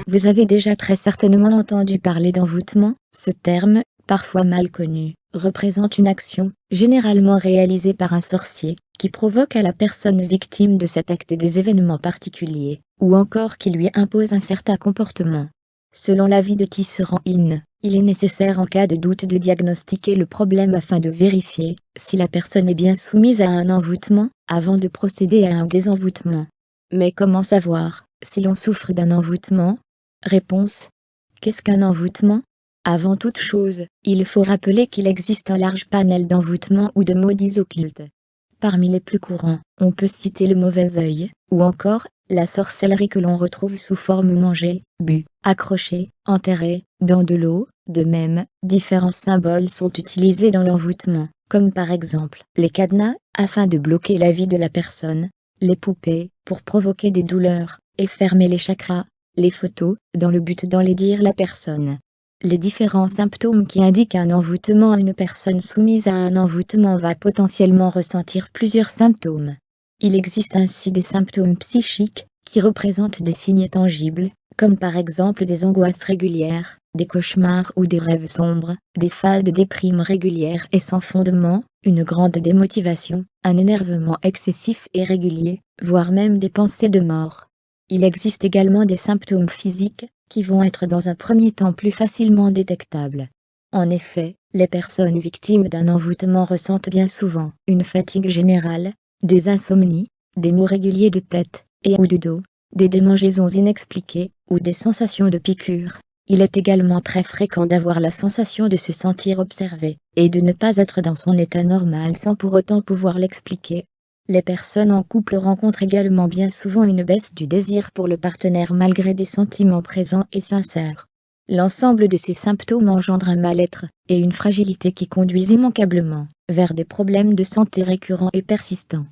Vous avez déjà très certainement entendu parler d'envoûtement. Ce terme, parfois mal connu, représente une action, généralement réalisée par un sorcier, qui provoque à la personne victime de cet acte des événements particuliers, ou encore qui lui impose un certain comportement. Selon l'avis de Tisserand In, il est nécessaire en cas de doute de diagnostiquer le problème afin de vérifier si la personne est bien soumise à un envoûtement, avant de procéder à un désenvoûtement. Mais comment savoir si l'on souffre d'un envoûtement? Réponse. Qu'est-ce qu'un envoûtement? Avant toute chose, il faut rappeler qu'il existe un large panel d'envoûtements ou de maudits occultes. Parmi les plus courants, on peut citer le mauvais œil, ou encore, la sorcellerie que l'on retrouve sous forme mangée, bu, accroché, enterré, dans de l'eau. De même, différents symboles sont utilisés dans l'envoûtement, comme par exemple les cadenas, afin de bloquer la vie de la personne, les poupées, pour provoquer des douleurs, et fermer les chakras, les photos, dans le but d'enlaidir la personne. Les différents symptômes qui indiquent un envoûtement. Une personne soumise à un envoûtement va potentiellement ressentir plusieurs symptômes. Il existe ainsi des symptômes psychiques, qui représentent des signes tangibles, comme par exemple des angoisses régulières, des cauchemars ou des rêves sombres, des phases de déprime régulières et sans fondement, une grande démotivation, un énervement excessif et régulier, voire même des pensées de mort. Il existe également des symptômes physiques, qui vont être dans un premier temps plus facilement détectables. En effet, les personnes victimes d'un envoûtement ressentent bien souvent une fatigue générale, des insomnies, des maux réguliers de tête ou de dos, des démangeaisons inexpliquées, ou des sensations de piqûres. Il est également très fréquent d'avoir la sensation de se sentir observé, et de ne pas être dans son état normal sans pour autant pouvoir l'expliquer. Les personnes en couple rencontrent également bien souvent une baisse du désir pour le partenaire malgré des sentiments présents et sincères. L'ensemble de ces symptômes engendre un mal-être et une fragilité qui conduisent immanquablement vers des problèmes de santé récurrents et persistants.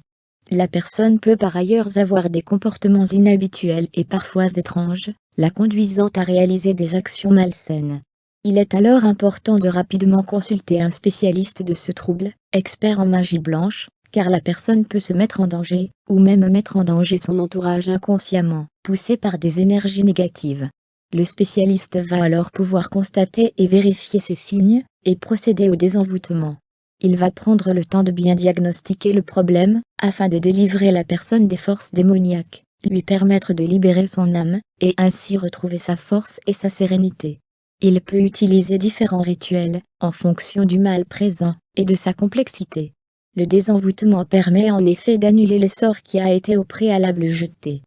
La personne peut par ailleurs avoir des comportements inhabituels et parfois étranges, la conduisant à réaliser des actions malsaines. Il est alors important de rapidement consulter un spécialiste de ce trouble, expert en magie blanche, car la personne peut se mettre en danger, ou même mettre en danger son entourage inconsciemment, poussé par des énergies négatives. Le spécialiste va alors pouvoir constater et vérifier ces signes, et procéder au désenvoûtement. Il va prendre le temps de bien diagnostiquer le problème, afin de délivrer la personne des forces démoniaques, lui permettre de libérer son âme, et ainsi retrouver sa force et sa sérénité. Il peut utiliser différents rituels, en fonction du mal présent, et de sa complexité. Le désenvoûtement permet en effet d'annuler le sort qui a été au préalable jeté.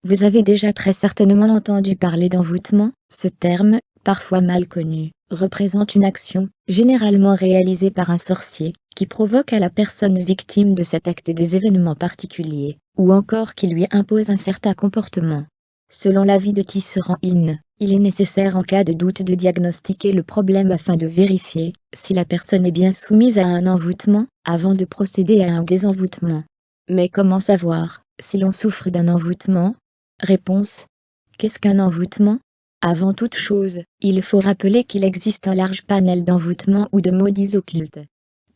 Vous avez déjà très certainement entendu parler d'envoûtement. Ce terme, parfois mal connu, représente une action, généralement réalisée par un sorcier, qui provoque à la personne victime de cet acte des événements particuliers, ou encore qui lui impose un certain comportement. Selon l'avis de Tisserand In, il est nécessaire en cas de doute de diagnostiquer le problème afin de vérifier si la personne est bien soumise à un envoûtement, avant de procéder à un désenvoûtement. Mais comment savoir si l'on souffre d'un envoûtement? Réponse. Qu'est-ce qu'un envoûtement? Avant toute chose, il faut rappeler qu'il existe un large panel d'envoûtements ou de maudits occultes.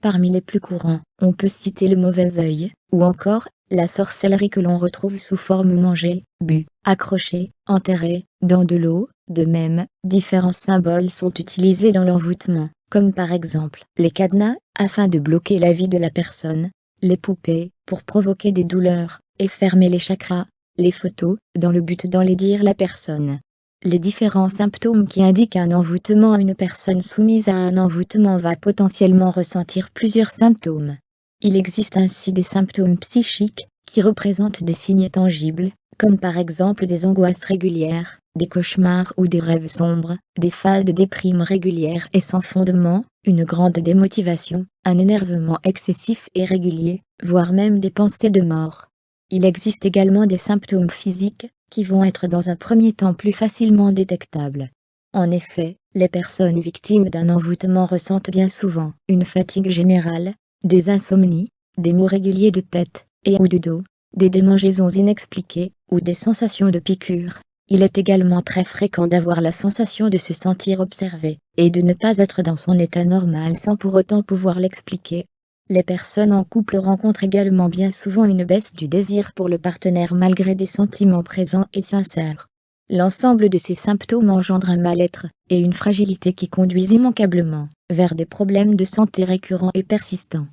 Parmi les plus courants, on peut citer le mauvais œil, ou encore, la sorcellerie que l'on retrouve sous forme mangée, bu, accroché, enterré, dans de l'eau. De même, différents symboles sont utilisés dans l'envoûtement, comme par exemple les cadenas, afin de bloquer la vie de la personne, les poupées, pour provoquer des douleurs, et fermer les chakras, les photos, dans le but d'enlaidir la personne. Les différents symptômes qui indiquent un envoûtement. Une personne soumise à un envoûtement va potentiellement ressentir plusieurs symptômes. Il existe ainsi des symptômes psychiques, qui représentent des signes tangibles, comme par exemple des angoisses régulières, des cauchemars ou des rêves sombres, des phases de déprime régulières et sans fondement, une grande démotivation, un énervement excessif et régulier, voire même des pensées de mort. Il existe également des symptômes physiques, qui vont être dans un premier temps plus facilement détectables. En effet, les personnes victimes d'un envoûtement ressentent bien souvent une fatigue générale, des insomnies, des maux réguliers de tête et ou de dos, des démangeaisons inexpliquées ou des sensations de piqûres. Il est également très fréquent d'avoir la sensation de se sentir observé et de ne pas être dans son état normal sans pour autant pouvoir l'expliquer. Les personnes en couple rencontrent également bien souvent une baisse du désir pour le partenaire malgré des sentiments présents et sincères. L'ensemble de ces symptômes engendre un mal-être et une fragilité qui conduisent immanquablement vers des problèmes de santé récurrents et persistants.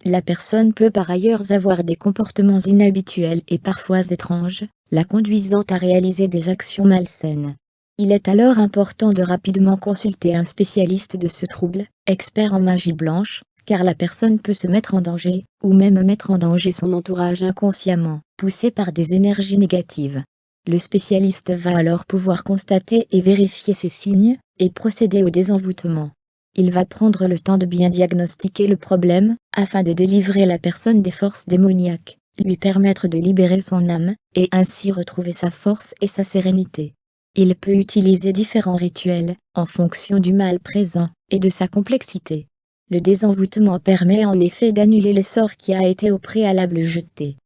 La personne peut par ailleurs avoir des comportements inhabituels et parfois étranges, la conduisant à réaliser des actions malsaines. Il est alors important de rapidement consulter un spécialiste de ce trouble, expert en magie blanche, car la personne peut se mettre en danger, ou même mettre en danger son entourage inconsciemment, poussé par des énergies négatives. Le spécialiste va alors pouvoir constater et vérifier ces signes, et procéder au désenvoûtement. Il va prendre le temps de bien diagnostiquer le problème, afin de délivrer la personne des forces démoniaques, lui permettre de libérer son âme, et ainsi retrouver sa force et sa sérénité. Il peut utiliser différents rituels, en fonction du mal présent, et de sa complexité. Le désenvoûtement permet en effet d'annuler le sort qui a été au préalable jeté.